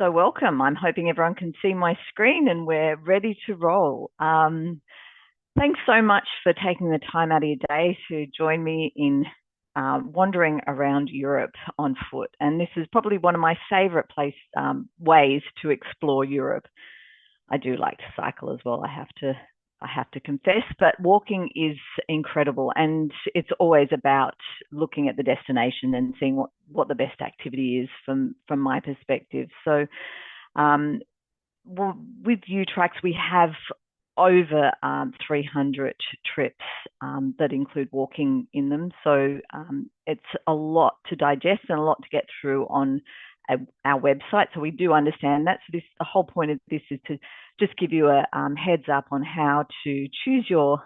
So welcome. I'm hoping everyone can see my screen and we're ready to roll. Thanks so much for taking the time out of your day to join me in wandering around Europe on foot. And this is probably one of my favorite ways to explore Europe. I do like to cycle as well, I have to confess, but walking is incredible, and it's always about looking at the destination and seeing what the best activity is from my perspective. So, with UTracks, we have over 300 trips that include walking in them. So it's a lot to digest and a lot to get through on our website. So we do understand that. So the whole point of this is to just give you a heads up on how to choose your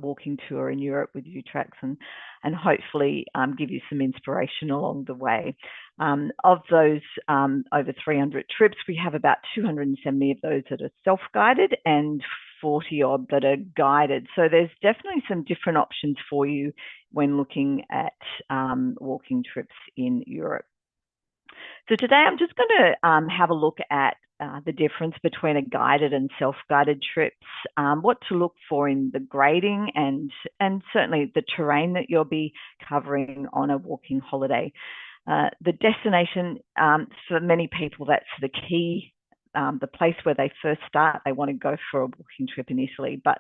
walking tour in Europe with UTracks and hopefully give you some inspiration along the way. Of those over 300 trips, we have about 270 of those that are self-guided and 40 odd that are guided. So there's definitely some different options for you when looking at walking trips in Europe. So today I'm just going to have a look at the difference between a guided and self-guided trips, what to look for in the grading and certainly the terrain that you'll be covering on a walking holiday. The destination, for many people, that's the key, the place where they first start. They want to go for a walking trip in Italy, but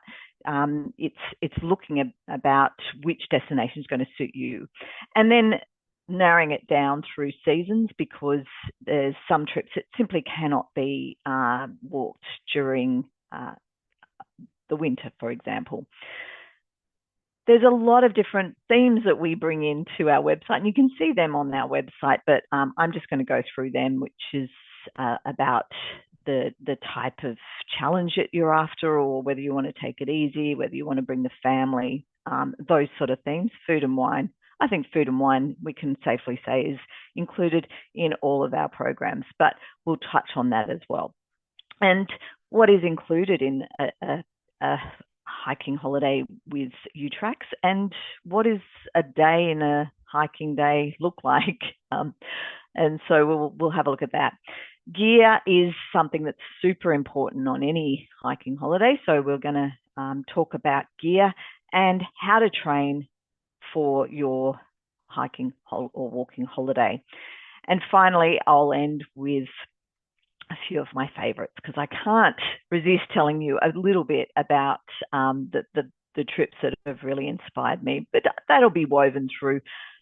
it's looking about which destination is going to suit you. And then narrowing it down through seasons, because there's some trips that simply cannot be walked during the winter, for example. There's a lot of different themes that we bring into our website, and you can see them on our website, but I'm just going to go through them, which is about the type of challenge that you're after, or whether you want to take it easy, whether you want to bring the family, those sort of things. Food and wine. I think food and wine, we can safely say, is included in all of our programs, but we'll touch on that as well. And what is included in a hiking holiday with UTracks, and what is a day in a hiking day look like? And so we'll have a look at that. Gear is something that's super important on any hiking holiday. So we're going to talk about gear and how to train for your hiking or walking holiday. And finally, I'll end with a few of my favorites, because I can't resist telling you a little bit about the trips that have really inspired me. But that'll be woven through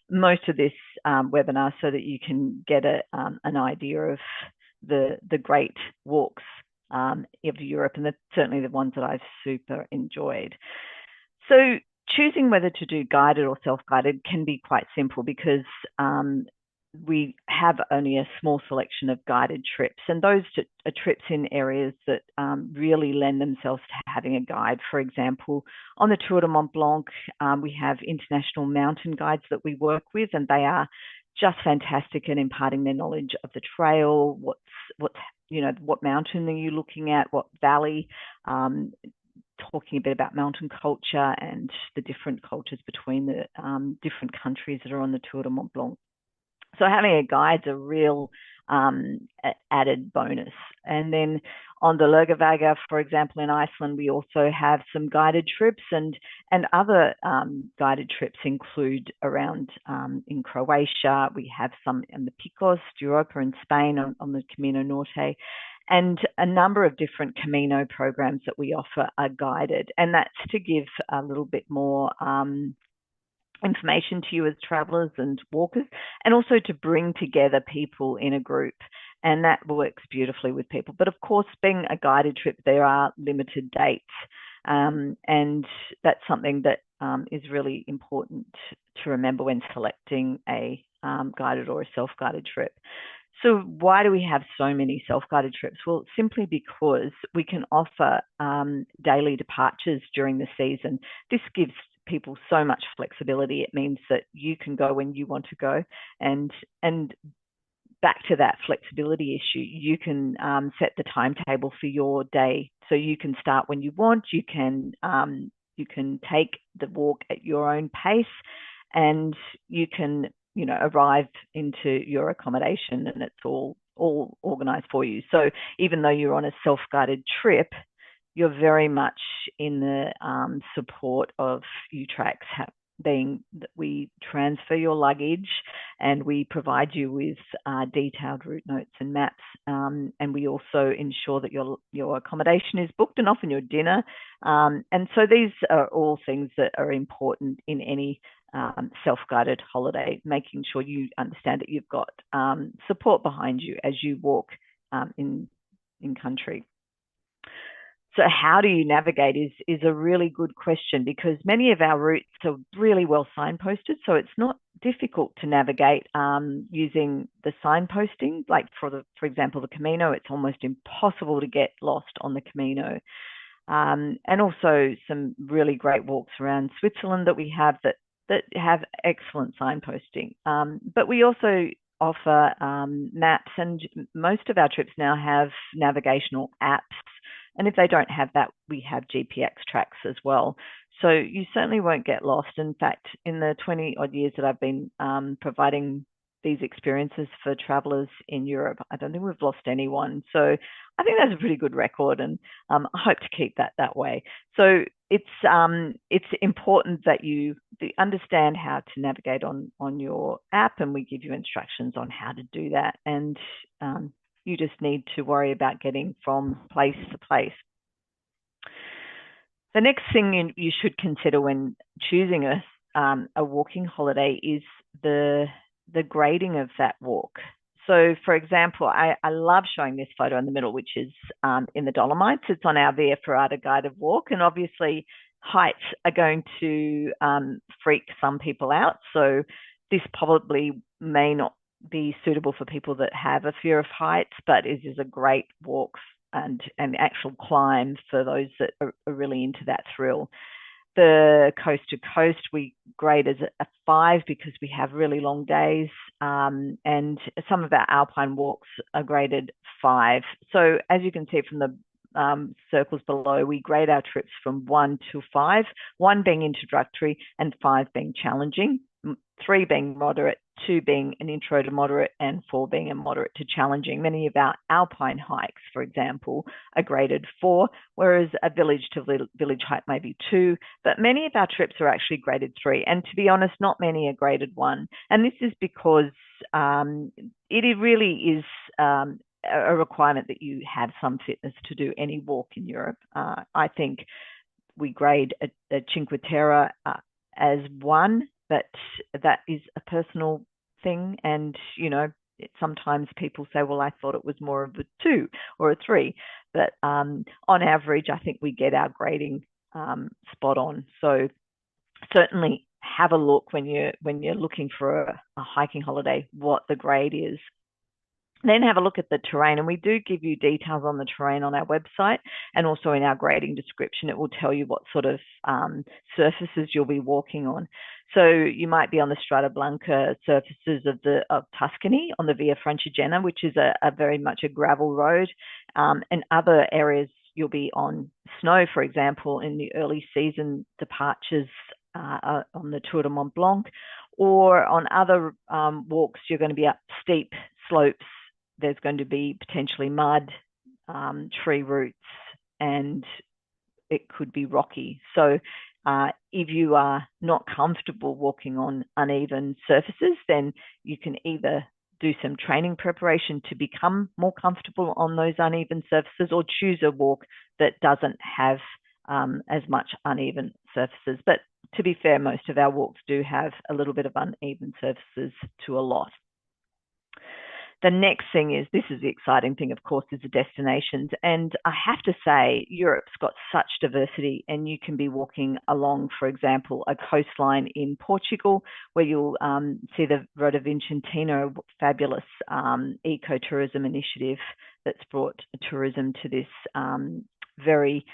most of this webinar, so that you can get an idea of the great walks of Europe, and certainly the ones that I've super enjoyed. So choosing whether to do guided or self-guided can be quite simple, because we have only a small selection of guided trips, and those are trips in areas that really lend themselves to having a guide. For example, on the Tour de Mont Blanc, we have international mountain guides that we work with, and they are just fantastic at imparting their knowledge of the trail, what mountain are you looking at, what valley, talking a bit about mountain culture and the different cultures between the different countries that are on the Tour de Mont Blanc. So having a guide's a real added bonus. And then on the Lurgavaga, for example, in Iceland, we also have some guided trips, and other guided trips include around in Croatia. We have some in the Picos de Europa in Spain on the Camino Norte, and a number of different Camino programs that we offer are guided. And that's to give a little bit more information to you as travelers and walkers, and also to bring together people in a group. And that works beautifully with people. But of course, being a guided trip, there are limited dates. And that's something that is really important to remember when selecting a guided or a self-guided trip. So why do we have so many self-guided trips? Well, simply because we can offer daily departures during the season. This gives people so much flexibility. It means that you can go when you want to go, and back to that flexibility issue, you can set the timetable for your day, so you can start when you want. You can take the walk at your own pace, and you can arrive into your accommodation, and it's all all organised for you. So even though you're on a self-guided trip, you're very much in the support of UTracks, being that we transfer your luggage and we provide you with detailed route notes and maps, and we also ensure that your accommodation is booked and often your dinner. And so these are all things that are important in any self-guided holiday, making sure you understand that you've got support behind you as you walk in country. So how do you navigate is a really good question, because many of our routes are really well signposted. So it's not difficult to navigate using the signposting. Like for example, the Camino, it's almost impossible to get lost on the Camino. And also some really great walks around Switzerland that we have that have excellent signposting. But we also offer maps, and most of our trips now have navigational apps. And if they don't have that, we have GPX tracks as well. So you certainly won't get lost. In fact, in the 20 odd years that I've been providing these experiences for travellers in Europe, I don't think we've lost anyone. So I think that's a pretty good record, and I hope to keep that way. So it's important that you understand how to navigate on your app, and we give you instructions on how to do that. And you just need to worry about getting from place to place. The next thing you should consider when choosing a walking holiday is the grading of that walk. So, for example, I love showing this photo in the middle, which is in the Dolomites. It's on our Via Ferrata guided walk, and obviously heights are going to freak some people out. So this probably may not be suitable for people that have a fear of heights, but it is a great walk and actual climb for those that are really into that thrill. The coast to coast we grade as a 5 because we have really long days, and some of our alpine walks are graded 5. So as you can see from the circles below, we grade our trips from 1 to 5, 1 being introductory and 5 being challenging, 3 being moderate, 2 being an intro to moderate, and 4 being a moderate to challenging. Many of our alpine hikes, for example, are graded 4, whereas a village to village hike may be 2, but many of our trips are actually graded 3. And to be honest, not many are graded 1. And this is because it really is a requirement that you have some fitness to do any walk in Europe. I think we grade a Cinque Terre as 1, but that is a personal thing. And, sometimes people say, well, I thought it was more of a 2 or a 3. But on average, I think we get our grading spot on. So certainly have a look when you're looking for a hiking holiday, what the grade is. Then have a look at the terrain, and we do give you details on the terrain on our website, and also in our grading description it will tell you what sort of surfaces you'll be walking on. So you might be on the Strada Blanca surfaces of Tuscany on the Via Francigena, which is a very much a gravel road, and other areas you'll be on snow, for example, in the early season departures on the Tour de Mont Blanc, or on other walks you're going to be up steep slopes. There's going to be potentially mud, tree roots, and it could be rocky. So if you are not comfortable walking on uneven surfaces, then you can either do some training preparation to become more comfortable on those uneven surfaces, or choose a walk that doesn't have as much uneven surfaces. But to be fair, most of our walks do have a little bit of uneven surfaces to a lot. The next thing is, this is the exciting thing, of course, is the destinations. And I have to say, Europe's got such diversity, and you can be walking along, for example, a coastline in Portugal, where you'll see the Rota Vicentina, a fabulous ecotourism initiative that's brought tourism to this very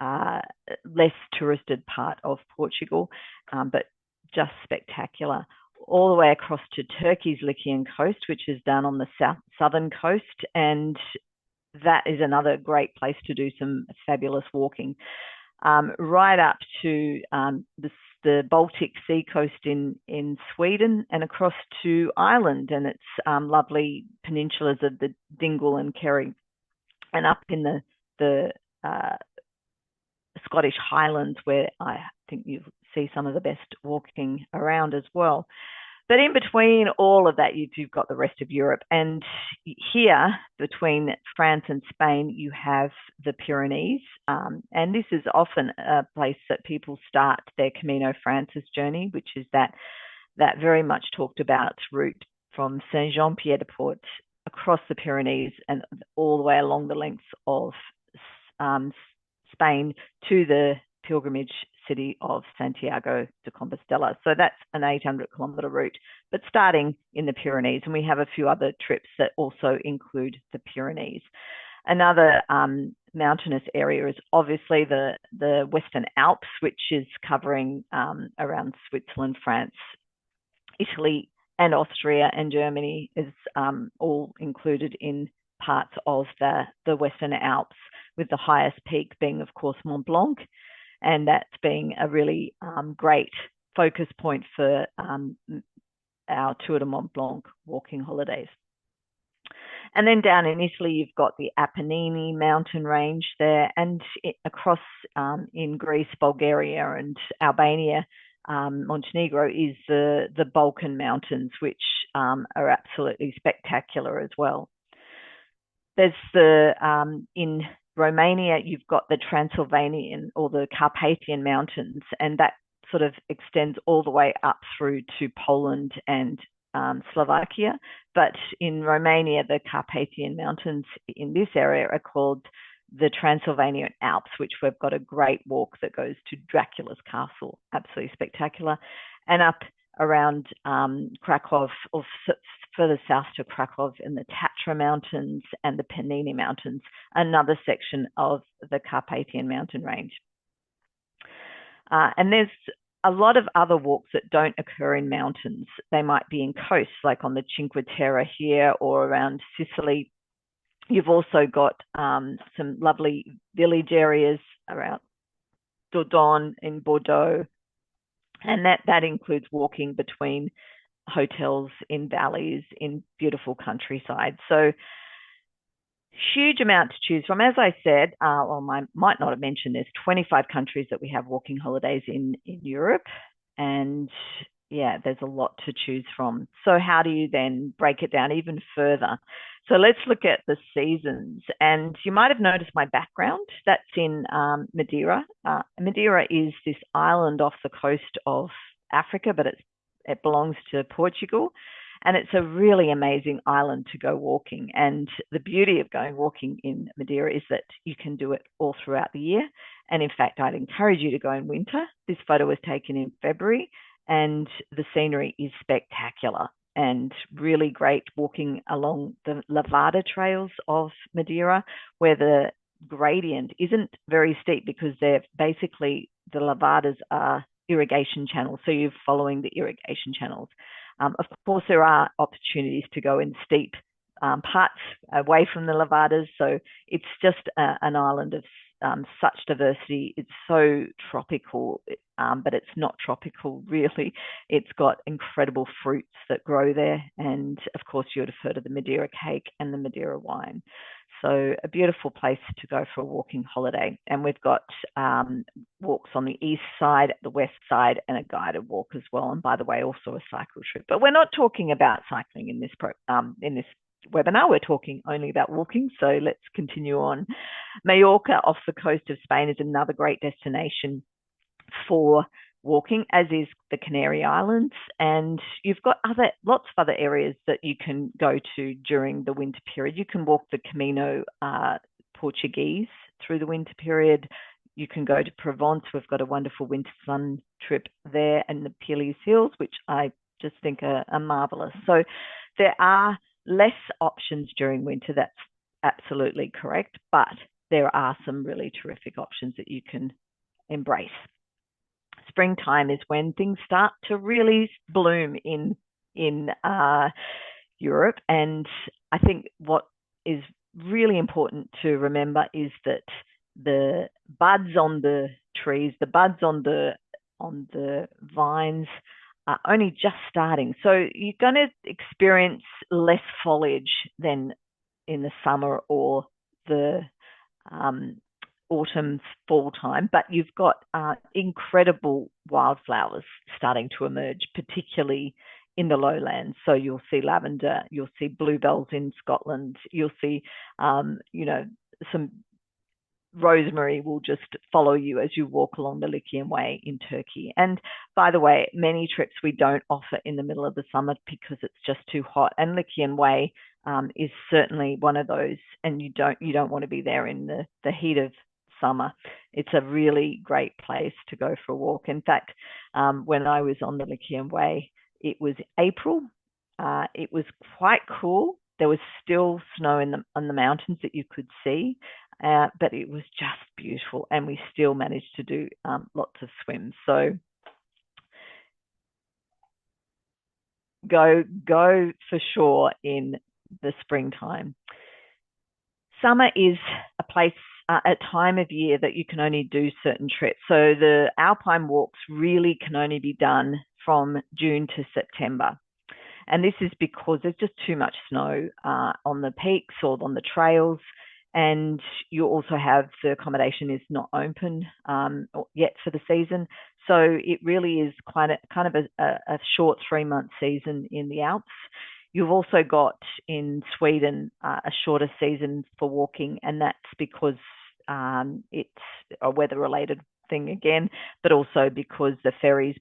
less touristed part of Portugal, but just spectacular. All the way across to Turkey's Lycian coast, which is down on the southern coast, and that is another great place to do some fabulous walking. Right up to the the Baltic Sea coast in Sweden and across to Ireland and its lovely peninsulas of the Dingle and Kerry, and up in the Scottish Highlands, where I think you see some of the best walking around as well. But in between all of that, you've got the rest of Europe. And here, between France and Spain, you have the Pyrenees. And this is often a place that people start their Camino Frances journey, which is that very much talked about route from Saint-Jean-Pied-de-Port across the Pyrenees and all the way along the length of Spain to the pilgrimage city of Santiago de Compostela. So that's an 800-kilometre route, but starting in the Pyrenees. And we have a few other trips that also include the Pyrenees. Another mountainous area is obviously the Western Alps, which is covering around Switzerland, France, Italy, and Austria, and Germany is all included in parts of the Western Alps, with the highest peak being, of course, Mont Blanc. And that's being a really great focus point for our Tour de Mont Blanc walking holidays. And then down in Italy, you've got the Apennine mountain range there, and across in Greece, Bulgaria, and Albania, Montenegro is the Balkan Mountains, which are absolutely spectacular as well. There's in Romania, you've got the Transylvanian or the Carpathian Mountains, and that sort of extends all the way up through to Poland and Slovakia. But in Romania, the Carpathian Mountains in this area are called the Transylvanian Alps, which we've got a great walk that goes to Dracula's castle, absolutely spectacular, and up around Krakow, or further south to Krakow in the Tatra Mountains and the Pennine Mountains, another section of the Carpathian mountain range. And there's a lot of other walks that don't occur in mountains. They might be in coasts, like on the Cinque Terre here or around Sicily. You've also got some lovely village areas around Dordogne in Bordeaux, and that includes walking between hotels in valleys in beautiful countryside. So huge amount to choose from. As I said, well, I might not have mentioned, there's 25 countries that we have walking holidays in Europe, and yeah, there's a lot to choose from. So how do you then break it down even further? So let's look at the seasons. And you might have noticed my background. That's in Madeira. Madeira is this island off the coast of Africa, but it belongs to Portugal. And it's a really amazing island to go walking. And the beauty of going walking in Madeira is that you can do it all throughout the year. And in fact, I'd encourage you to go in winter. This photo was taken in February, and the scenery is spectacular and really great walking along the Lavada trails of Madeira, where the gradient isn't very steep because they're basically, the Lavadas are irrigation channels. So you're following the irrigation channels. Of course, there are opportunities to go in steep parts away from the Lavadas. So it's just an island of such diversity. It's so tropical, but it's not tropical really. It's got incredible fruits that grow there. And of course, you would have heard of the Madeira cake and the Madeira wine. So a beautiful place to go for a walking holiday. And we've got walks on the east side, the west side, and a guided walk as well. And by the way, also a cycle trip. But we're not talking about cycling in this webinar. We're talking only about walking. So let's continue on. Mallorca off the coast of Spain is another great destination for walking, as is the Canary Islands. And you've got lots of other areas that you can go to during the winter period. You can walk the Camino Portuguese through the winter period. You can go to Provence. We've got a wonderful winter sun trip there, and the Piles Hills, which I just think are marvelous. So there are less options during winter. That's absolutely correct, but there are some really terrific options that you can embrace. Springtime is when things start to really bloom in Europe, and I think what is really important to remember is that the buds on the trees, the buds on the on the vines are only just starting. So you're going to experience less foliage than in the summer or the autumn, fall time, but you've got incredible wildflowers starting to emerge, particularly in the lowlands. So you'll see lavender, you'll see bluebells in Scotland, you'll see, some rosemary will just follow you as you walk along the Lycian Way in Turkey. And by the way, many trips we don't offer in the middle of the summer because it's just too hot. And Lycian Way is certainly one of those, and you don't want to be there in the heat of summer. It's a really great place to go for a walk. In fact, when I was on the Lycian Way, it was April. It was quite cool. There was still snow on the mountains that you could see, but it was just beautiful, and we still managed to do lots of swims. So go for sure in the springtime. Summer is a time of year that you can only do certain trips. So the alpine walks really can only be done from June to September. And this is because there's just too much snow on the peaks or on the trails. And you also have the accommodation is not open yet for the season. So it really is kind of a short 3-month season in the Alps. You've also got in Sweden a shorter season for walking, and that's because it's a weather-related thing again, but also because the ferries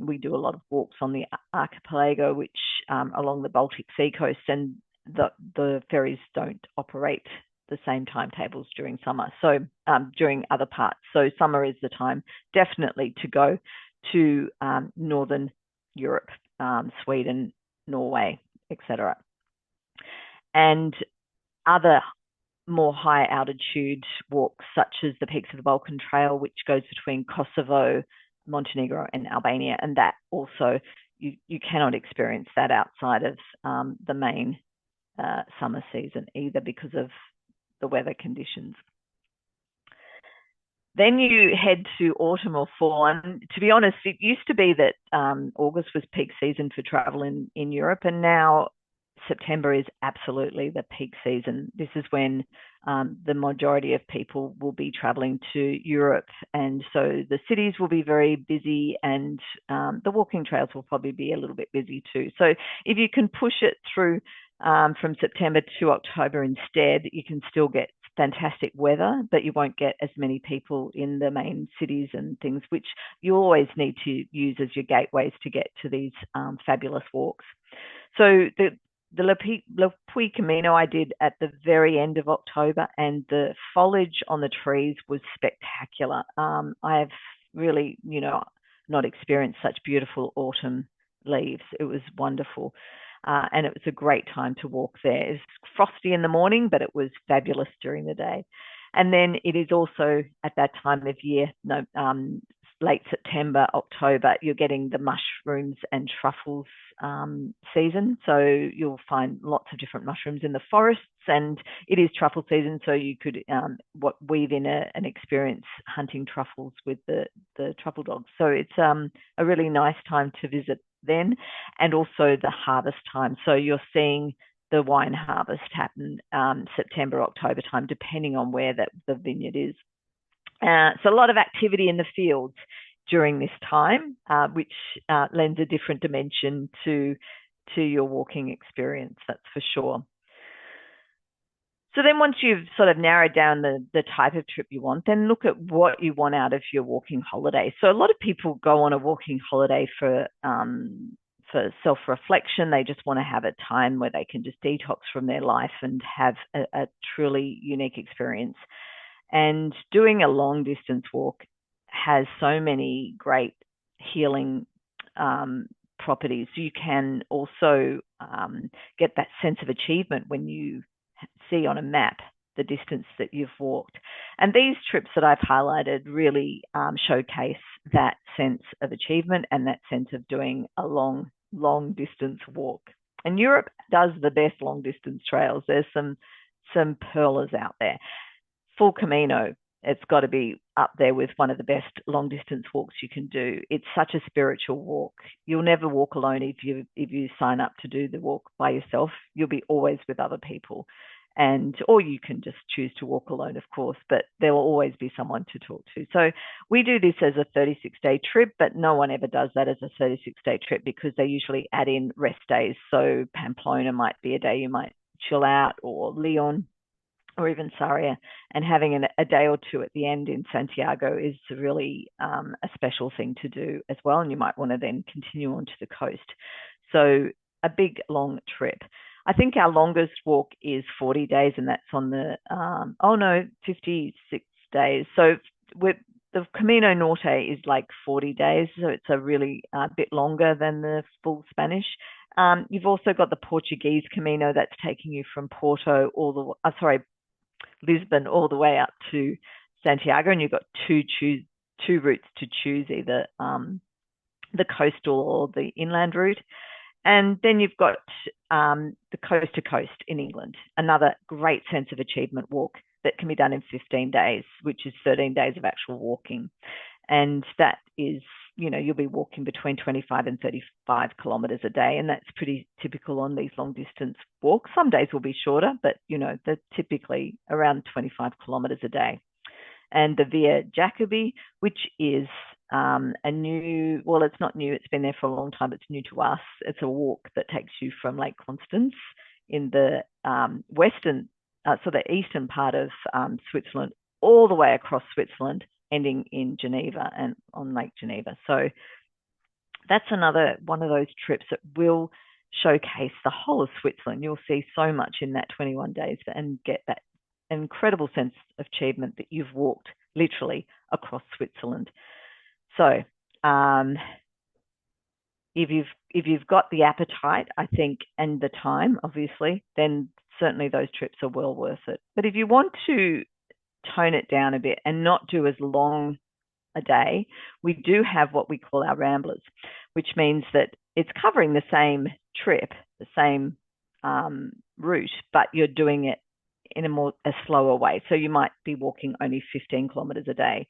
we do a lot of walks on the archipelago, which along the Baltic Sea coast, and the ferries don't operate the same timetables during summer, so during other parts. So summer is the time definitely to go to Northern Europe, Sweden, Norway, etc. And other more high altitude walks, such as the Peaks of the Balkan Trail, which goes between Kosovo, Montenegro, and Albania. And that also, you cannot experience that outside of the main summer season either, because of the weather conditions. Then you head to autumn or fall. And to be honest, it used to be that August was peak season for travel in Europe, and now September is absolutely the peak season. This is when the majority of people will be traveling to Europe, and so the cities will be very busy, and the walking trails will probably be a little bit busy too. So if you can push it through from September to October instead, you can still get fantastic weather, but you won't get as many people in the main cities and things, which you always need to use as your gateways to get to these fabulous walks. So the Le Puy Camino I did at the very end of October, and the foliage on the trees was spectacular. I have really, not experienced such beautiful autumn leaves. It was wonderful. And it was a great time to walk there. It was frosty in the morning, but it was fabulous during the day. And then it is also at that time of year, late September, October, you're getting the mushrooms and truffles season. So you'll find lots of different mushrooms in the forests, and it is truffle season. So you could weave in an experience hunting truffles with the truffle dogs. So it's a really nice time to visit then, and also the harvest time. So you're seeing the wine harvest happen September, October time, depending on where the vineyard is. So a lot of activity in the fields during this time, which lends a different dimension to your walking experience, that's for sure. So then once you've sort of narrowed down the type of trip you want, then look at what you want out of your walking holiday. So a lot of people go on a walking holiday for self-reflection. They just want to have a time where they can just detox from their life and have a truly unique experience. And doing a long distance walk has so many great healing properties. You can also get that sense of achievement when you see on a map the distance that you've walked. And these trips that I've highlighted really showcase that sense of achievement and that sense of doing a long distance walk. And Europe does the best long distance trails. There's some pearlers out there. Full Camino, it's got to be up there with one of the best long distance walks you can do. It's such a spiritual walk. You'll never walk alone if you sign up to do the walk by yourself. You'll be always with other people. And or you can just choose to walk alone, of course, but there will always be someone to talk to. So we do this as a 36-day trip, but no one ever does that as a 36-day trip because they usually add in rest days. So Pamplona might be a day you might chill out, or Leon, or even Sarria, and having a day or two at the end in Santiago is really a special thing to do as well. And you might want to then continue on to the coast. So a big long trip. I think our longest walk is 40 days, and that's on the 56 days. So with the Camino Norte is like 40 days, so it's a really bit longer than the full Spanish. You've also got the Portuguese Camino that's taking you from Lisbon all the way up to Santiago, and you've got two routes to choose, either the coastal or the inland route. And then you've got the coast to coast in England, another great sense of achievement walk that can be done in 15 days, which is 13 days of actual walking. And that is, you'll be walking between 25 and 35 kilometers a day. And that's pretty typical on these long distance walks. Some days will be shorter, but, they're typically around 25 kilometers a day. And the Via Jacobi, which is it's not new, it's been there for a long time, it's new to us. It's a walk that takes you from Lake Constance in the the eastern part of Switzerland, all the way across Switzerland, ending in Geneva and on Lake Geneva. So that's another one of those trips that will showcase the whole of Switzerland. You'll see so much in that 21 days and get that incredible sense of achievement that you've walked literally across Switzerland. So if you've got the appetite, I think, and the time, obviously, then certainly those trips are well worth it. But if you want to tone it down a bit and not do as long a day, we do have what we call our ramblers, which means that it's covering the same trip, the same route, but you're doing it in a slower way. So you might be walking only 15 kilometers a day,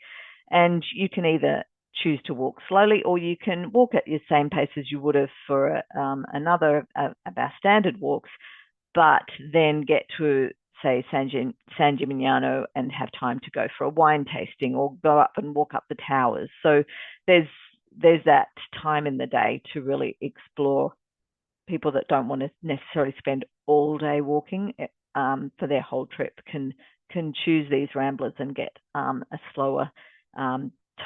and you can either choose to walk slowly, or you can walk at your same pace as you would have for another of our standard walks, but then get to, say, San Gimignano and have time to go for a wine tasting or go up and walk up the towers. So there's that time in the day to really explore. People that don't want to necessarily spend all day walking for their whole trip can choose these ramblers and get a slower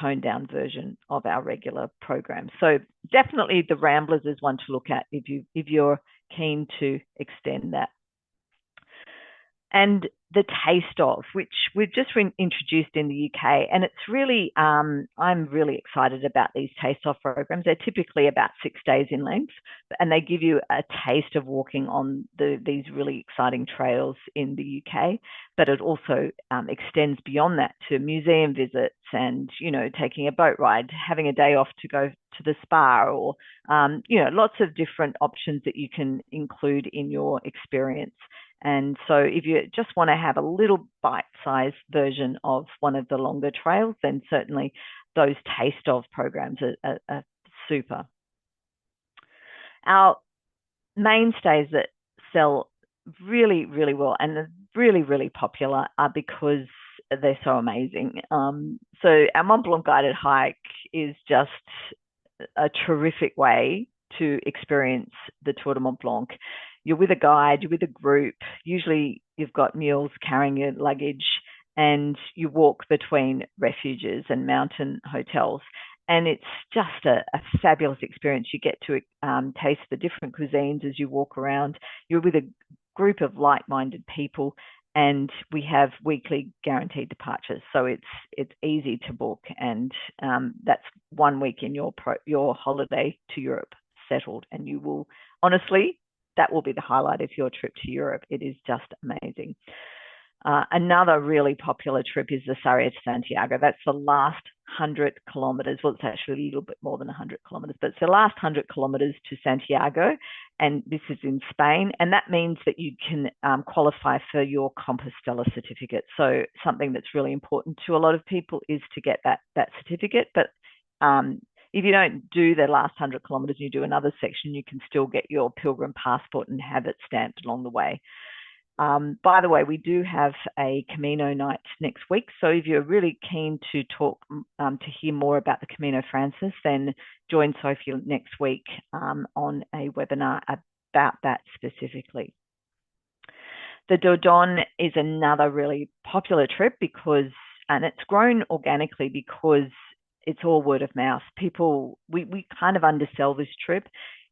toned down version of our regular program. So definitely the ramblers is one to look at if you're keen to extend that. And the taste of, which we've just introduced in the UK, and it's really, I'm really excited about these taste of programs. They're typically about 6 days in length, and they give you a taste of walking on these really exciting trails in the UK. But it also extends beyond that to museum visits and, taking a boat ride, having a day off to go to the spa, or, lots of different options that you can include in your experience. And so if you just want to have a little bite-sized version of one of the longer trails, then certainly those taste of programs are super. Our mainstays that sell really, really well and are really, really popular are because they're so amazing. So our Mont Blanc guided hike is just a terrific way to experience the Tour de Mont Blanc. You're with a guide, you're with a group. Usually you've got mules carrying your luggage, and you walk between refuges and mountain hotels. And it's just a fabulous experience. You get to taste the different cuisines as you walk around. You're with a group of like-minded people, and we have weekly guaranteed departures. So it's easy to book, and that's 1 week in your holiday to Europe settled. And you will, honestly, that will be the highlight of your trip to Europe. It is just amazing. Another really popular trip is the Sarria to Santiago. That's the last 100 kilometers. Well, it's actually a little bit more than 100 kilometers, but it's the last 100 kilometers to Santiago. and this is in Spain, and that means that you can qualify for your Compostela certificate. So something that's really important to a lot of people is to get that certificate. But if you don't do the last 100 kilometres, you do another section, you can still get your pilgrim passport and have it stamped along the way. By the way, we do have a Camino night next week. So if you're really keen to talk, to hear more about the Camino Frances, then join Sophie next week on a webinar about that specifically. The Dordogne is another really popular trip because, and it's grown organically because it's all word of mouth. People, we kind of undersell this trip.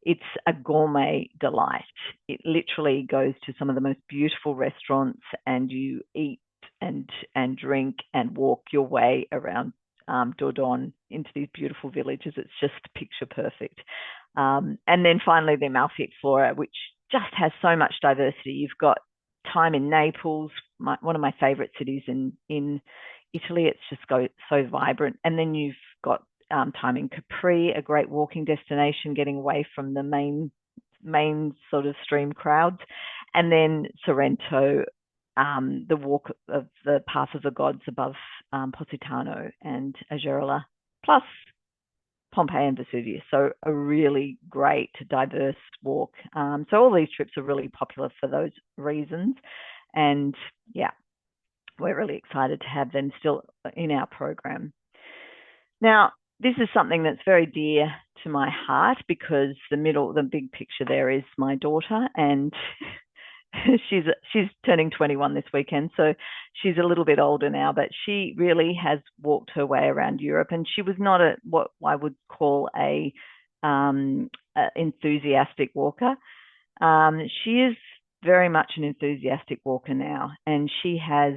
It's a gourmet delight. It literally goes to some of the most beautiful restaurants, and you eat and drink and walk your way around Dordogne into these beautiful villages. It's just picture perfect. And then finally, the Amalfi Explorer, which just has so much diversity. You've got time in Naples, one of my favorite cities in Italy. It's just so vibrant. And then you've got time in Capri, a great walking destination, getting away from the main sort of stream crowds. And then Sorrento, the walk of the Path of the Gods above Positano and Agerola, plus Pompeii and Vesuvius. So a really great, diverse walk. So all these trips are really popular for those reasons. And yeah, we're really excited to have them still in our program. Now, this is something that's very dear to my heart because the big picture there is my daughter, and she's turning 21 this weekend, so she's a little bit older now, but she really has walked her way around Europe, and she was not what I would call a enthusiastic walker. She is very much an enthusiastic walker now, and she has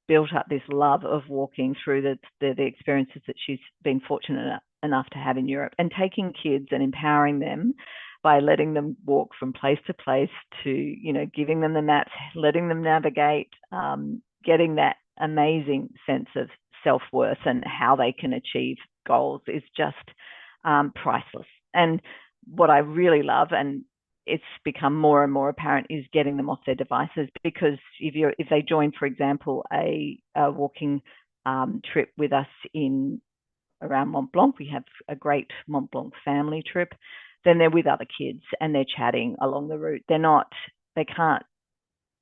built up this love of walking through the experiences that she's been fortunate enough to have in Europe, and taking kids and empowering them by letting them walk from place to place, to giving them the maps, letting them navigate, getting that amazing sense of self-worth and how they can achieve goals is just priceless. And what I really love, and it's become more and more apparent, is getting them off their devices, because if they join, for example, a walking trip with us around Mont Blanc, we have a great Mont Blanc family trip, then they're with other kids and they're chatting along the route. They can't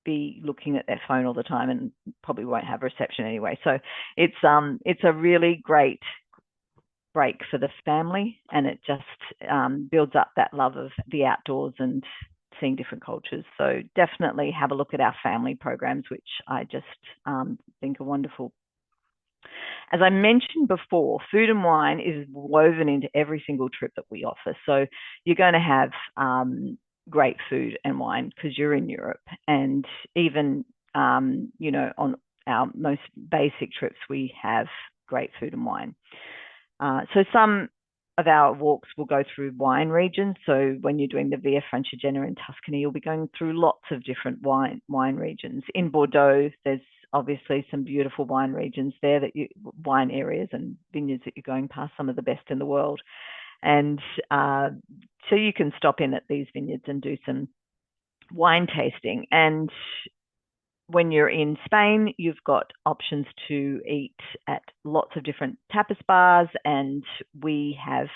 be looking at their phone all the time, and probably won't have reception anyway. So it's a really great break for the family, and it just builds up that love of the outdoors and seeing different cultures. So definitely have a look at our family programs, which I just think are wonderful. As I mentioned before, food and wine is woven into every single trip that we offer. So you're going to have great food and wine because you're in Europe, and even on our most basic trips, we have great food and wine. So some of our walks will go through wine regions. So when you're doing the Via Francigena in Tuscany, you'll be going through lots of different wine regions. In Bordeaux, there's obviously some beautiful wine regions there, wine areas and vineyards that you're going past, some of the best in the world. And so you can stop in at these vineyards and do some wine tasting. And when you're in Spain, you've got options to eat at lots of different tapas bars, and we have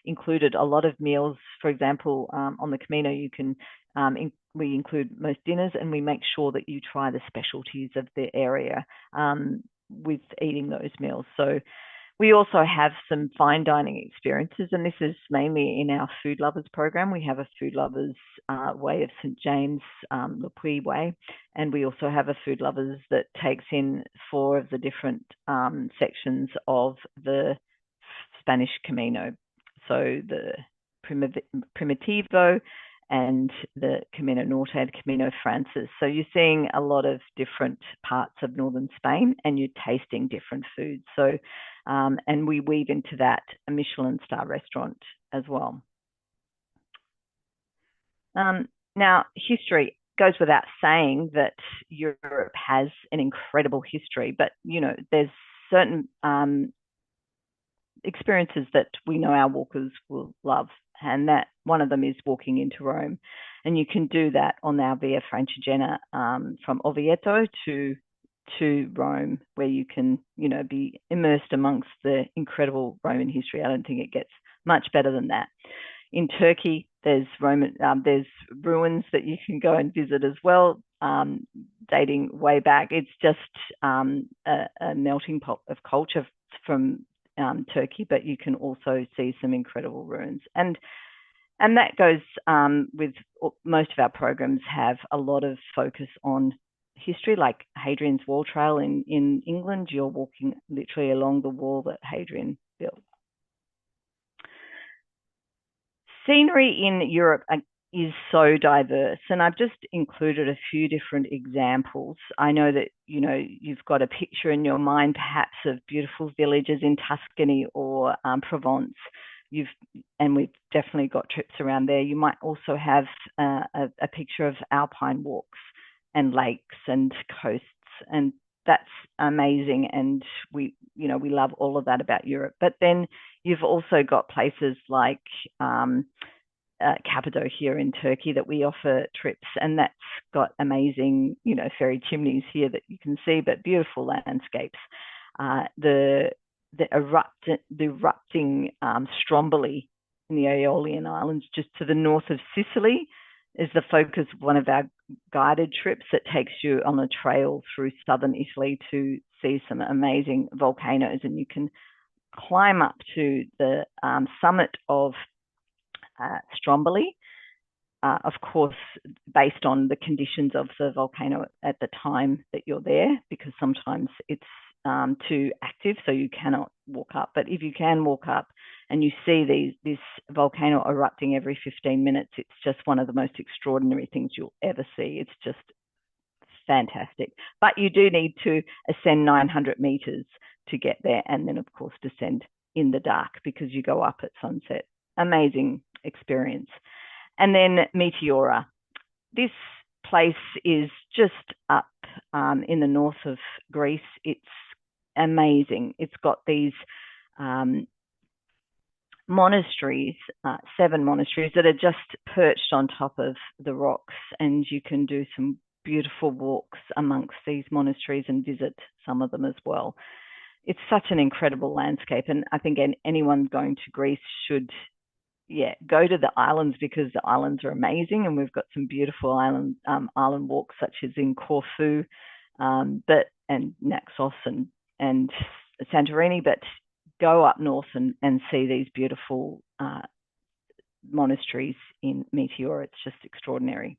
included a lot of meals. For example, on the Camino, we include most dinners, and we make sure that you try the specialties of the area with eating those meals. So we also have some fine dining experiences, and this is mainly in our Food Lovers program. We have a Food Lovers Way of St. James, Le Puy Way, and we also have a Food Lovers that takes in 4 of the different sections of the Spanish Camino. So the Primitivo and the Camino Norte and Camino Frances. So you're seeing a lot of different parts of northern Spain, and you're tasting different foods. So, and we weave into that a Michelin star restaurant as well. Now, history goes without saying that Europe has an incredible history, but there's certain experiences that we know our walkers will love. and that one of them is walking into Rome. And you can do that on our Via Francigena from Orvieto to Rome, where you can, be immersed amongst the incredible Roman history. I don't think it gets much better than that. In Turkey, there's ruins that you can go and visit as well, dating way back. It's just a melting pot of culture from Turkey, but you can also see some incredible ruins. And that goes with most of our programs have a lot of focus on history, like Hadrian's Wall Trail in England. You're walking literally along the wall that Hadrian built. Scenery in Europe is so diverse, and I've just included a few different examples. I know that you've got a picture in your mind perhaps of beautiful villages in Tuscany or Provence. And we've definitely got trips around there. You might also have a picture of alpine walks and lakes and coasts, and that's amazing. And we love all of that about Europe. But then you've also got places like Cappadocia in Turkey that we offer trips, and that's got amazing, fairy chimneys here that you can see, but beautiful landscapes. The erupting Stromboli in the Aeolian Islands, just to the north of Sicily, is the focus of one of our guided trips that takes you on a trail through southern Italy to see some amazing volcanoes. And you can climb up to the summit of Stromboli, of course, based on the conditions of the volcano at the time that you're there, because sometimes it's too active, so you cannot walk up. But if you can walk up and you see this volcano erupting every 15 minutes, it's just one of the most extraordinary things you'll ever see. It's just fantastic. But you do need to ascend 900 meters to get there, and then, of course, descend in the dark because you go up at sunset. Amazing experience. And then Meteora. This place is just up in the north of Greece. It's amazing. It's got these monasteries, 7 monasteries that are just perched on top of the rocks, and you can do some beautiful walks amongst these monasteries and visit some of them as well. It's such an incredible landscape, and I think anyone going to Greece should go to the islands, because the islands are amazing, and we've got some beautiful island walks, such as in Corfu, and Naxos and Santorini. But go up north and see these beautiful monasteries in Meteora. It's just extraordinary.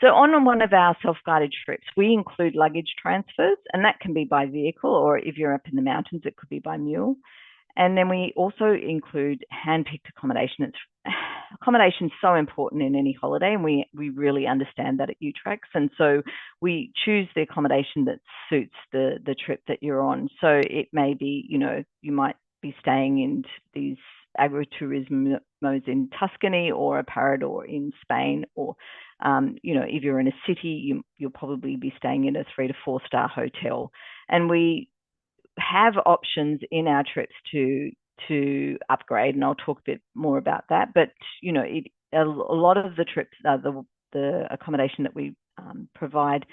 So on one of our self-guided trips, we include luggage transfers, and that can be by vehicle, or if you're up in the mountains, it could be by mule. And then we also include hand-picked accommodation. Accommodation is so important in any holiday, and we really understand that at UTracks. And so we choose the accommodation that suits the trip that you're on. So it may be, you might be staying in these agriturismos in Tuscany or a Parador in Spain, or if you're in a city, you'll probably be staying in a 3 to 4 star hotel. And we have options in our trips to upgrade, and I'll talk a bit more about that. But a lot of the trips, the accommodation that we provide,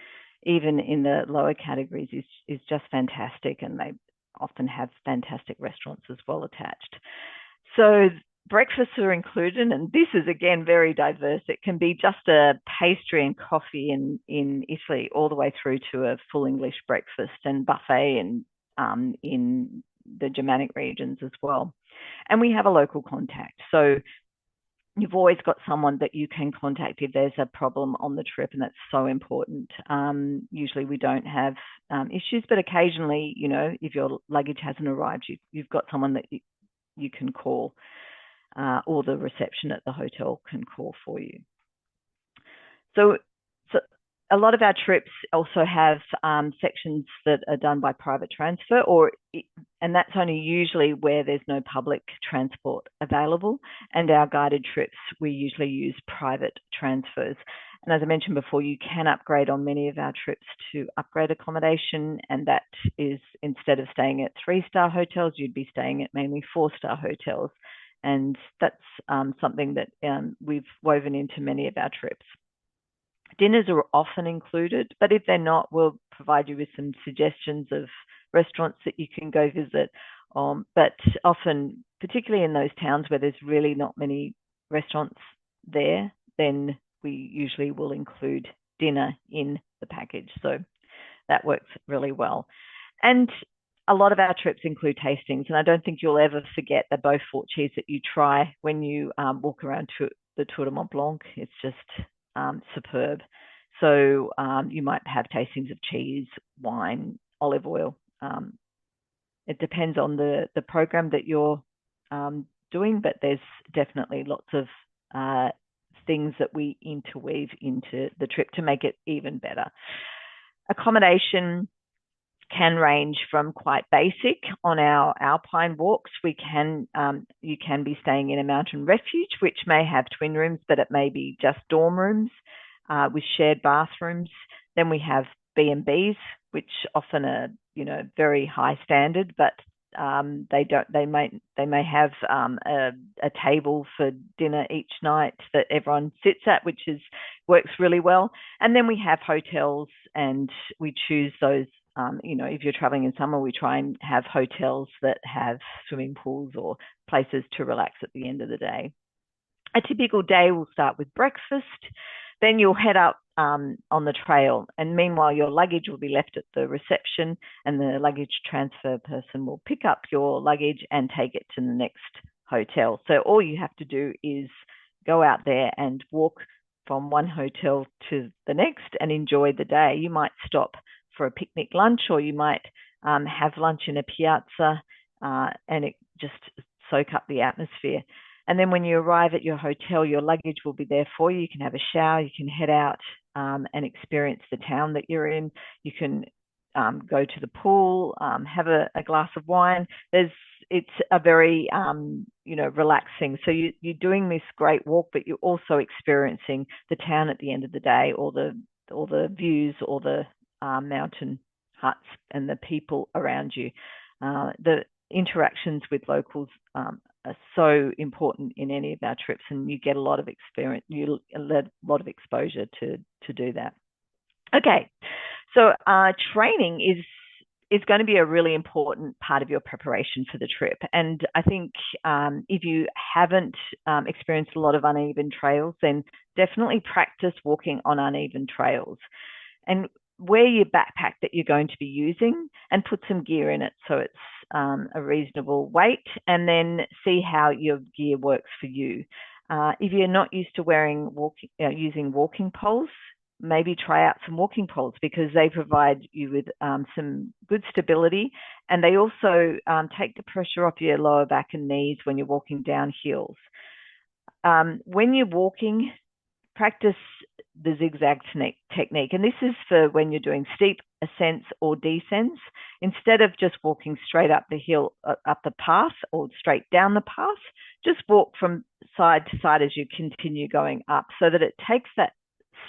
even in the lower categories, is just fantastic, and they often have fantastic restaurants as well attached. So breakfasts are included, and this is again very diverse. It can be just a pastry and coffee in Italy, all the way through to a full English breakfast and buffet and in the Germanic regions as well. And we have a local contact. So you've always got someone that you can contact if there's a problem on the trip, and that's so important. Usually we don't have issues, but occasionally, if your luggage hasn't arrived, you've got someone that you can call, or the reception at the hotel can call for you. So a lot of our trips also have sections that are done by private transfer, and that's only usually where there's no public transport available. And our guided trips, we usually use private transfers. And as I mentioned before, you can upgrade on many of our trips to upgrade accommodation, and that is, instead of staying at 3-star hotels, you'd be staying at mainly 4-star hotels. And that's something that we've woven into many of our trips. Dinners are often included, but if they're not, we'll provide you with some suggestions of restaurants that you can go visit. But often, particularly in those towns where there's really not many restaurants there, then we usually will include dinner in the package. So that works really well. And a lot of our trips include tastings, and I don't think you'll ever forget the Beaufort cheese that you try when you walk around to the Tour de Mont Blanc. It's just superb. So you might have tastings of cheese, wine, olive oil. It depends on the program that you're doing, but there's definitely lots of things that we interweave into the trip to make it even better. Accommodation can range from quite basic on our alpine walks. You can be staying in a mountain refuge, which may have twin rooms, but it may be just dorm rooms with shared bathrooms. Then we have B&Bs, which often are very high standard, but they may have a table for dinner each night that everyone sits at, which works really well. And then we have hotels, and we choose those. If you're traveling in summer, we try and have hotels that have swimming pools or places to relax at the end of the day. A typical day will start with breakfast. Then you'll head up on the trail, and meanwhile your luggage will be left at the reception, and the luggage transfer person will pick up your luggage and take it to the next hotel. So all you have to do is go out there and walk from one hotel to the next and enjoy the day. You might stop for a picnic lunch, or you might have lunch in a piazza and it just soak up the atmosphere. And then when you arrive at your hotel, your luggage will be there for you. You can have a shower, you can head out and experience the town that you're in. You can go to the pool, have a glass of wine. It's a very relaxing. So you're doing this great walk, but you're also experiencing the town at the end of the day, all the views, all the mountain huts and the people around you. The interactions with locals are so important in any of our trips, and you get a lot of experience, a lot of exposure to do that. Okay, so training is going to be a really important part of your preparation for the trip. And I think if you haven't experienced a lot of uneven trails, then definitely practice walking on uneven trails. And wear your backpack that you're going to be using and put some gear in it so it's a reasonable weight, and then see how your gear works for you. If you're not used to using walking poles, maybe try out some walking poles, because they provide you with some good stability, and they also take the pressure off your lower back and knees when you're walking down hills. When you're walking, practice the zigzag technique. And this is for when you're doing steep ascents or descents. Instead of just walking straight up the hill, up the path, or straight down the path, just walk from side to side as you continue going up, so that it takes that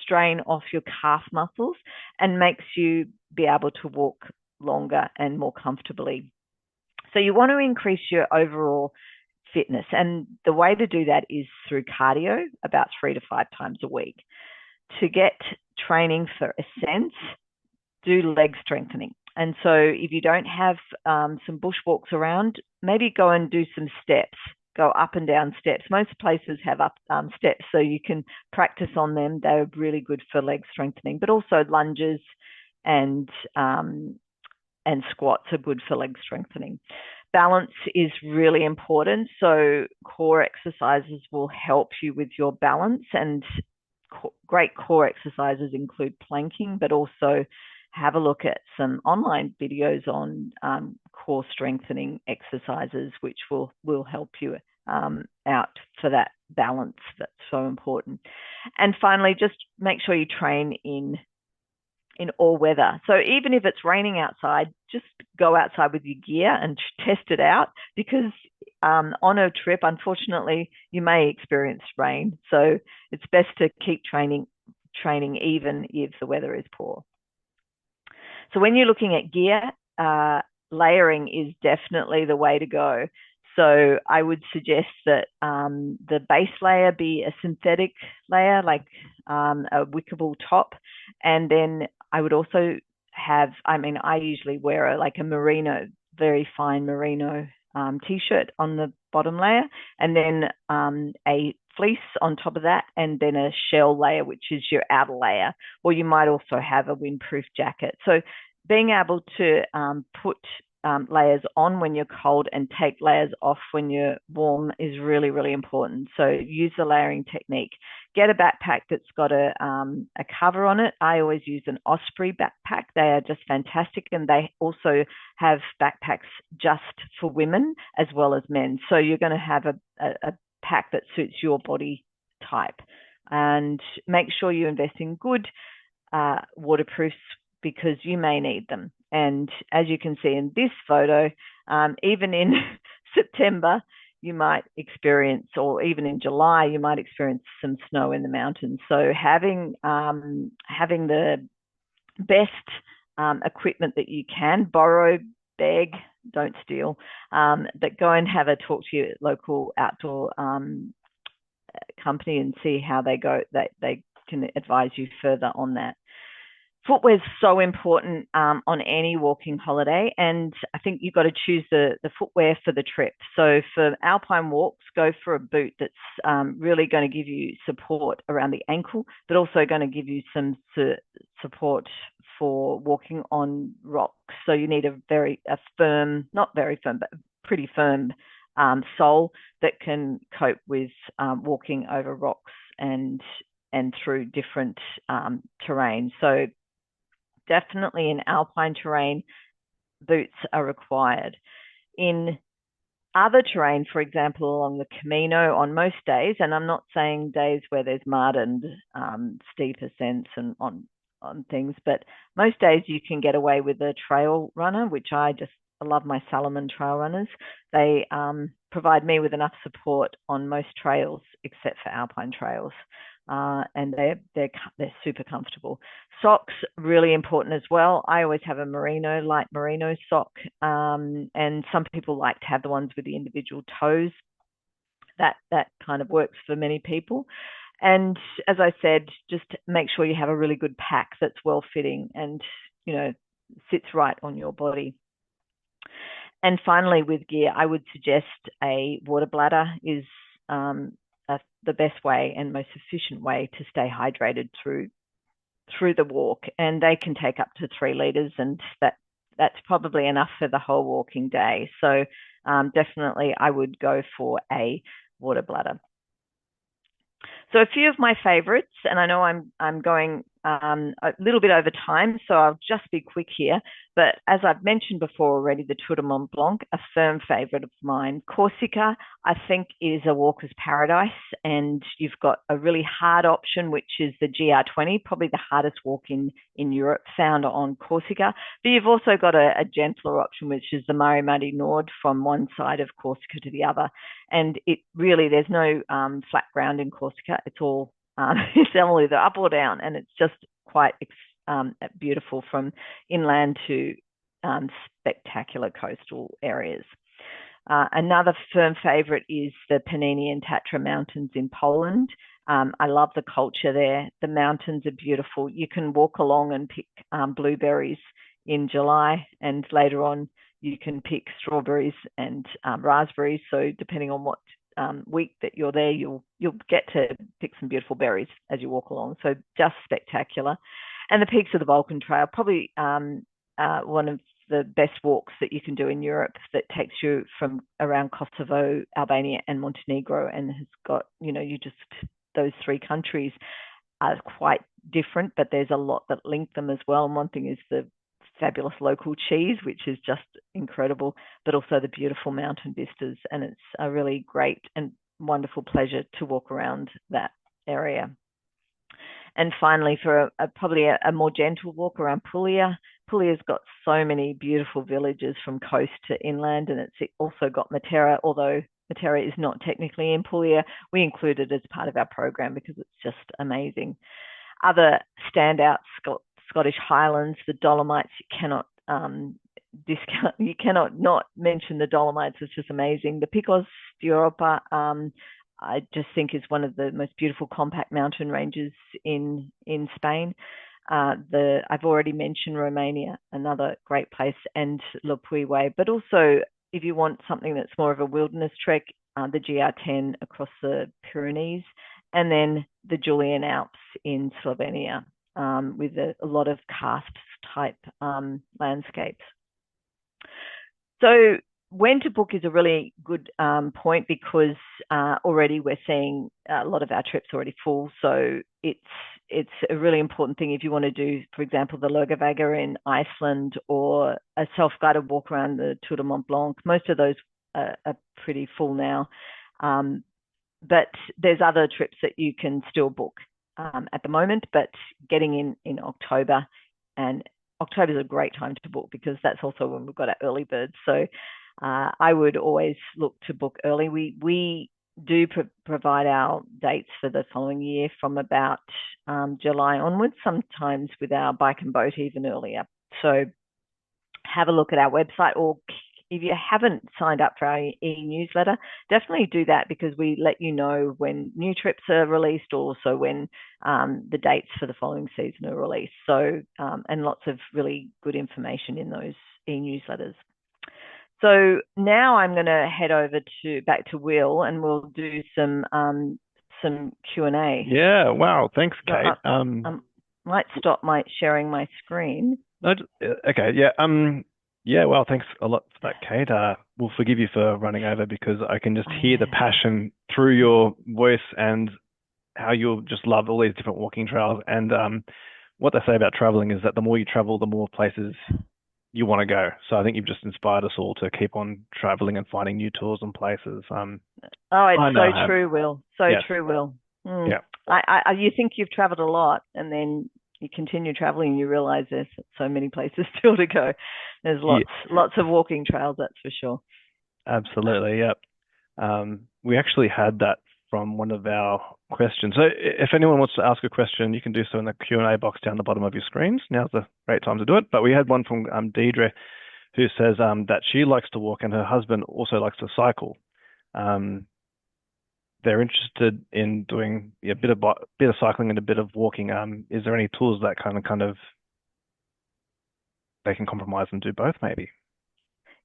strain off your calf muscles and makes you be able to walk longer and more comfortably. So you want to increase your overall fitness, and the way to do that is through cardio, about 3 to 5 times a week. To get training for ascents, do leg strengthening. And so if you don't have some bushwalks around, maybe go and do some steps, go up and down steps. Most places have up steps, so you can practice on them. They're really good for leg strengthening, but also lunges and squats are good for leg strengthening. Balance is really important. So core exercises will help you with your balance, and great core exercises include planking, but also have a look at some online videos on core strengthening exercises, which will help you out for that balance that's so important. And finally, just make sure you train in all weather. So even if it's raining outside, just go outside with your gear and test it out, because on a trip, unfortunately, you may experience rain. So it's best to keep training even if the weather is poor. So when you're looking at gear, layering is definitely the way to go. So I would suggest that the base layer be a synthetic layer, like a wickable top. And then I would also have, I usually wear a merino, very fine merino t-shirt on the bottom layer, and then a fleece on top of that, and then a shell layer, which is your outer layer. Or you might also have a windproof jacket. So being able to put layers on when you're cold and take layers off when you're warm is really, really important. So use the layering technique. Get a backpack that's got a cover on it. I always use an Osprey backpack. They are just fantastic, and they also have backpacks just for women as well as men. So you're going to have a pack that suits your body type. And make sure you invest in good waterproofs, because you may need them. And as you can see in this photo, even in September, you might experience, or even in July, you might experience some snow in the mountains. So having the best equipment that you can, borrow, beg, don't steal, but go and have a talk to your local outdoor company and see how they go. They can advise you further on that. Footwear is so important on any walking holiday, and I think you've got to choose the footwear for the trip. So for alpine walks, go for a boot that's really going to give you support around the ankle, but also going to give you some support for walking on rocks. So you need a firm, not very firm, but pretty firm sole that can cope with walking over rocks and through different terrain. So definitely in alpine terrain, boots are required. In other terrain, for example, along the Camino on most days, and I'm not saying days where there's mud and steep ascents and on things, but most days you can get away with a trail runner, which I love my Salomon trail runners. They provide me with enough support on most trails except for alpine trails. And they're super comfortable. Socks, really important as well. I always have a light merino sock, and some people like to have the ones with the individual toes. That kind of works for many people. And as I said, just make sure you have a really good pack that's well fitting and sits right on your body. And finally, with gear, I would suggest a water bladder is the best way and most efficient way to stay hydrated through the walk. And they can take up to 3 liters, and that's probably enough for the whole walking day. So definitely I would go for a water bladder. So a few of my favorites, and I know I'm going a little bit over time, so I'll just be quick here. But as I've mentioned before already, the Tour de Mont Blanc, a firm favorite of mine. Corsica, I think, is a walker's paradise, and you've got a really hard option, which is the GR20, probably the hardest walk in Europe, found on Corsica. But you've also got a gentler option, which is the Mare Madi Nord, from one side of Corsica to the other. And it really, there's no flat ground in Corsica. It's all it's either up or down, and it's just quite beautiful from inland to spectacular coastal areas. Another firm favorite is the Panini and Tatra Mountains in Poland. I love the culture there. The mountains are beautiful. You can walk along and pick blueberries in July, and later on you can pick strawberries and raspberries. So depending on what week that you're there, you'll get to pick some beautiful berries as you walk along. So just spectacular. And the peaks of the Balkan Trail, probably one of the best walks that you can do in Europe, that takes you from around Kosovo, Albania and Montenegro, and has got, those 3 countries are quite different, but there's a lot that link them as well. And one thing is the fabulous local cheese, which is just incredible, but also the beautiful mountain vistas. And it's a really great and wonderful pleasure to walk around that area. And finally, for probably a more gentle walk around Puglia. Puglia's got so many beautiful villages from coast to inland, and it's also got Matera, although Matera is not technically in Puglia. We include it as part of our program because it's just amazing. Other standouts, Scottish Highlands, the Dolomites, you cannot discount. You cannot not mention the Dolomites. It's just amazing. The Picos de Europa, I just think is one of the most beautiful compact mountain ranges in Spain. I've already mentioned Romania, another great place, and Le Puy. But also, if you want something that's more of a wilderness trek, the GR10 across the Pyrenees, and then the Julian Alps in Slovenia, with a lot of karst type landscapes. So when to book is a really good point, because already we're seeing a lot of our trips already full. So it's a really important thing if you want to do, for example, the Lurgavaga in Iceland, or a self-guided walk around the Tour de Mont Blanc. Most of those are pretty full now. But there's other trips that you can still book at the moment, but getting in October, and October is a great time to book because that's also when we've got our early birds. So I would always look to book early. We do provide our dates for the following year from about July onwards, sometimes with our bike and boat even earlier. So have a look at our website, or if you haven't signed up for our e-newsletter, definitely do that, because we let you know when new trips are released, also when the dates for the following season are released. So, and lots of really good information in those e-newsletters. So now I'm going to head over back to Will, and we'll do some Q&A. Yeah, wow, thanks, Kate. I might stop sharing my screen. Okay, yeah. Yeah, well, thanks a lot for that, Kate. We'll forgive you for running over, because I can just hear the passion through your voice, and how you'll just love all these different walking trails. And what they say about traveling is that the more you travel, the more places you want to go. So I think you've just inspired us all to keep on traveling and finding new tours and places. It's so true, Will. True, Will. Yeah. You think you've traveled a lot, and then you continue traveling and you realize there's so many places still to go. There's lots of walking trails, that's for sure. Absolutely, yep. We actually had that from one of our questions. So if anyone wants to ask a question, you can do so in the Q&A box down the bottom of your screens. Now's the great time to do it. But we had one from Deidre, who says that she likes to walk and her husband also likes to cycle. They're interested in doing a bit of cycling and a bit of walking. Is there any tools that kind of they can compromise and do both, maybe?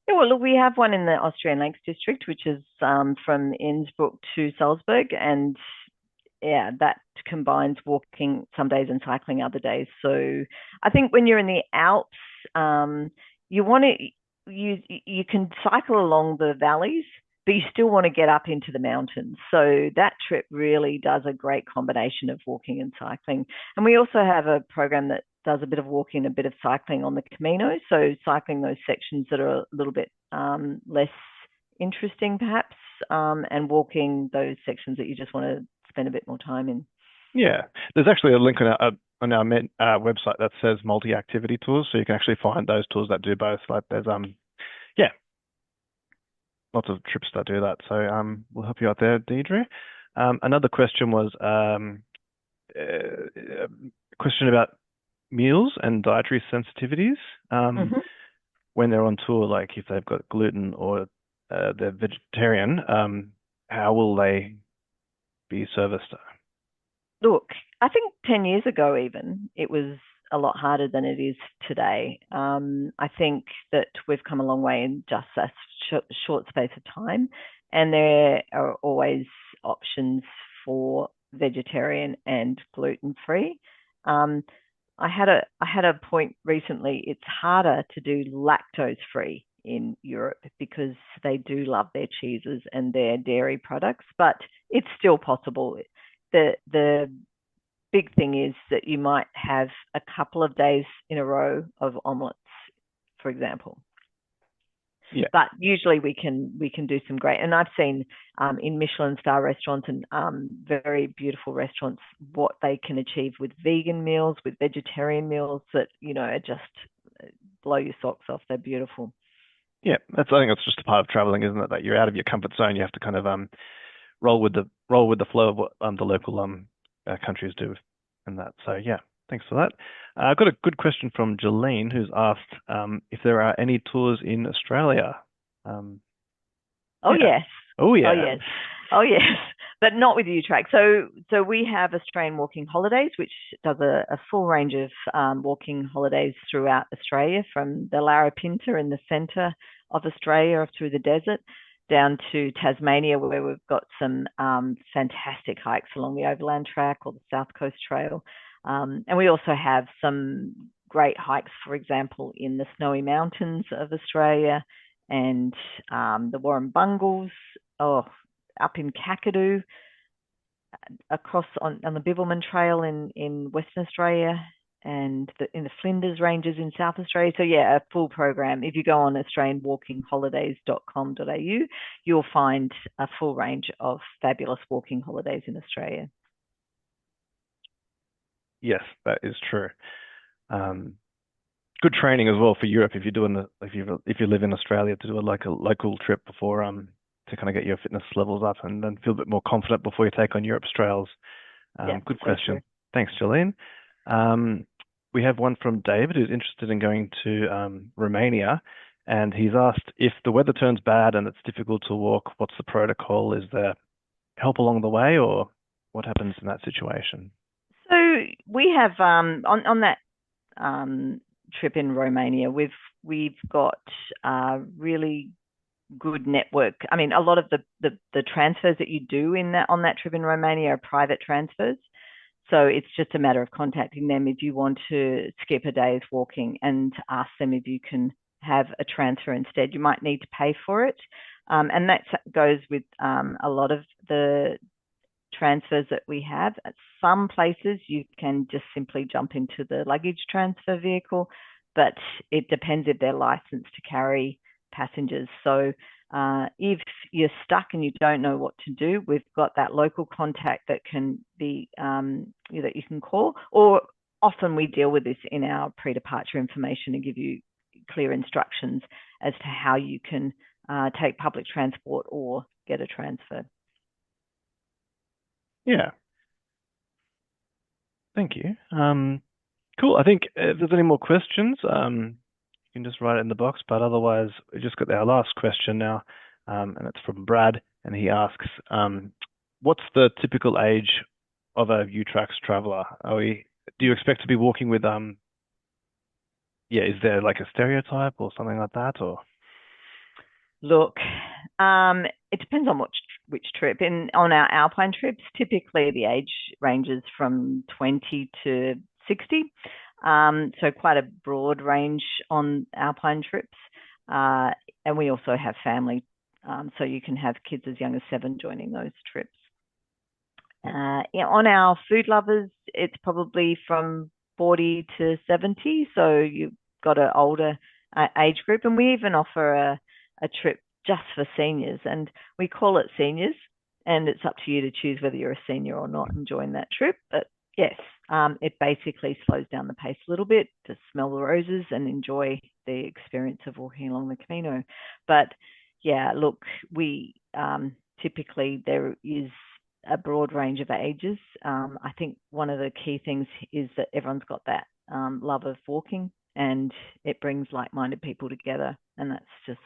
Yeah, well, look, we have one in the Austrian Lakes district, which is from Innsbruck to Salzburg, and yeah, that combines walking some days and cycling other days. So I think when you're in the Alps, you can cycle along the valleys, but you still want to get up into the mountains. So that trip really does a great combination of walking and cycling. And we also have a program that does a bit of walking, a bit of cycling on the Camino. So cycling those sections that are a little bit less interesting, perhaps, and walking those sections that you just want to spend a bit more time in. Yeah, there's actually a link on our website that says multi-activity tours, so you can actually find those tours that do both. Like there's lots of trips that do that. So we'll help you out there, Deidre. Another question was a question about meals and dietary sensitivities when they're on tour, like if they've got gluten or they're vegetarian, how will they be serviced? Look, I think 10 years ago even, it was a lot harder than it is today. I think that we've come a long way in just a short space of time, and there are always options for vegetarian and gluten-free. I had a point recently. It's harder to do lactose-free in Europe because they do love their cheeses and their dairy products, but it's still possible. The big thing is that you might have a couple of days in a row of omelets, for example. Yeah. But usually we can do some great, and I've seen in Michelin star restaurants and very beautiful restaurants what they can achieve with vegan meals, with vegetarian meals that are just blow your socks off. They're beautiful. Yeah, I think that's just a part of traveling, isn't it? That you're out of your comfort zone. You have to kind of roll with the flow of what the local countries do, and that. So yeah, Thanks for that. I've got a good question from Jolene, who's asked if there are any tours in Australia. Oh, Yeah. yes. Oh, Oh, yeah. yes. Oh, yes. But not with UTracks. So we have Australian Walking Holidays, which does a full range of walking holidays throughout Australia, from the Larapinta in the centre of Australia through the desert down to Tasmania, where we've got some fantastic hikes along the Overland Track or the South Coast Trail. And we also have some great hikes, for example, in the Snowy Mountains of Australia and the Warrumbungles, up in Kakadu, across on the Bibbulmun Trail in Western Australia, and in the Flinders Ranges in South Australia. So yeah, a full program. If you go on australianwalkingholidays.com.au, you'll find a full range of fabulous walking holidays in Australia. Yes, that is true. Good training as well for Europe if you're doing if you live in Australia, to do a local trip before to kind of get your fitness levels up and then feel a bit more confident before you take on Europe's trails. Good question. True. Thanks, Jolene. We have one from David, who's interested in going to Romania, and he's asked, if the weather turns bad and it's difficult to walk, what's the protocol? Is there help along the way, or what happens in that situation? So we have on that trip in Romania, we've got really good network. I mean, a lot of the transfers that you do on that trip in Romania are private transfers. So it's just a matter of contacting them if you want to skip a day's walking and ask them if you can have a transfer instead. You might need to pay for it. And that goes with a lot of the transfers that we have. At some places, you can just simply jump into the luggage transfer vehicle, but it depends if they're licensed to carry passengers. So if you're stuck and you don't know what to do, we've got that local contact that can be that you can call, or often we deal with this in our pre-departure information and give you clear instructions as to how you can take public transport or get a transfer. Yeah. Thank you. Cool. I think if there's any more questions, you can just write it in the box. But otherwise, we just got our last question now, and it's from Brad, and he asks, "What's the typical age of a UTracks traveller? Do you expect to be walking with is there like a stereotype or something like that, or?" Look, it depends on which trip. On our alpine trips, typically the age ranges from 20 to 60. So quite a broad range on alpine trips. And we also have family, so you can have kids as young as 7 joining those trips. On our food lovers, it's probably from 40 to 70. So you've got an older age group, and we even offer a trip just for seniors, and we call it seniors, and it's up to you to choose whether you're a senior or not and join that trip. But yes, it basically slows down the pace a little bit to smell the roses and enjoy the experience of walking along the Camino. But yeah, look, we typically there is a broad range of ages. I think one of the key things is that everyone's got that love of walking, and it brings like-minded people together, and that's just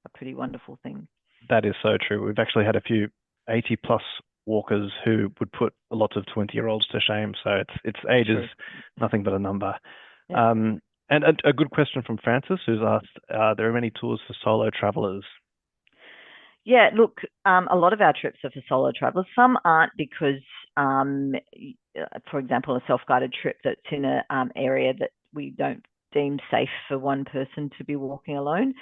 a pretty wonderful thing. That is so true. We've actually had a few 80 plus walkers who would put a lot of 20-year-olds to shame. So it's age is nothing but a number. Yeah. And a good question from Francis, who's asked, there are many tours for solo travelers. Yeah, look, a lot of our trips are for solo travelers. Some aren't because, for example, a self-guided trip that's in an area that we don't deem safe for one person to be walking alone.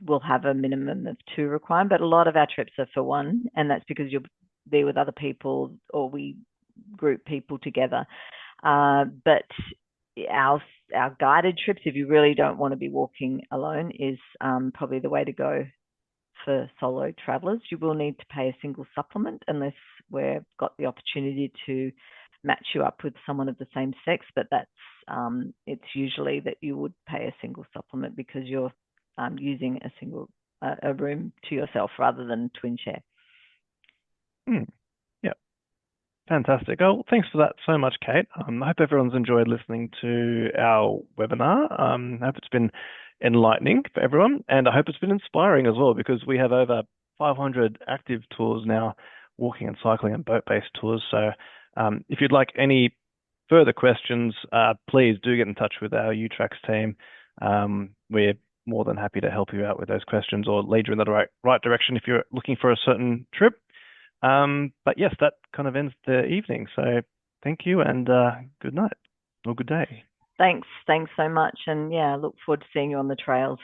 We'll have a minimum of 2 required, but a lot of our trips are for 1, and that's because you'll be with other people, or we group people together. But our guided trips, if you really don't want to be walking alone, is probably the way to go for solo travelers. You will need to pay a single supplement unless we've got the opportunity to match you up with someone of the same sex, but that's it's usually that you would pay a single supplement because you're using a room to yourself rather than twin share. Yeah, Fantastic. Oh, thanks for that so much, Kate. I hope everyone's enjoyed listening to our webinar. I hope it's been enlightening for everyone, and I hope it's been inspiring as well because we have over 500 active tours now, walking and cycling and boat-based tours. So if you'd like any further questions, please do get in touch with our UTracks team. We're more than happy to help you out with those questions or lead you in the right direction if you're looking for a certain trip. But yes, that kind of ends the evening. So thank you and good night or good day. Thanks so much. And yeah, look forward to seeing you on the trails.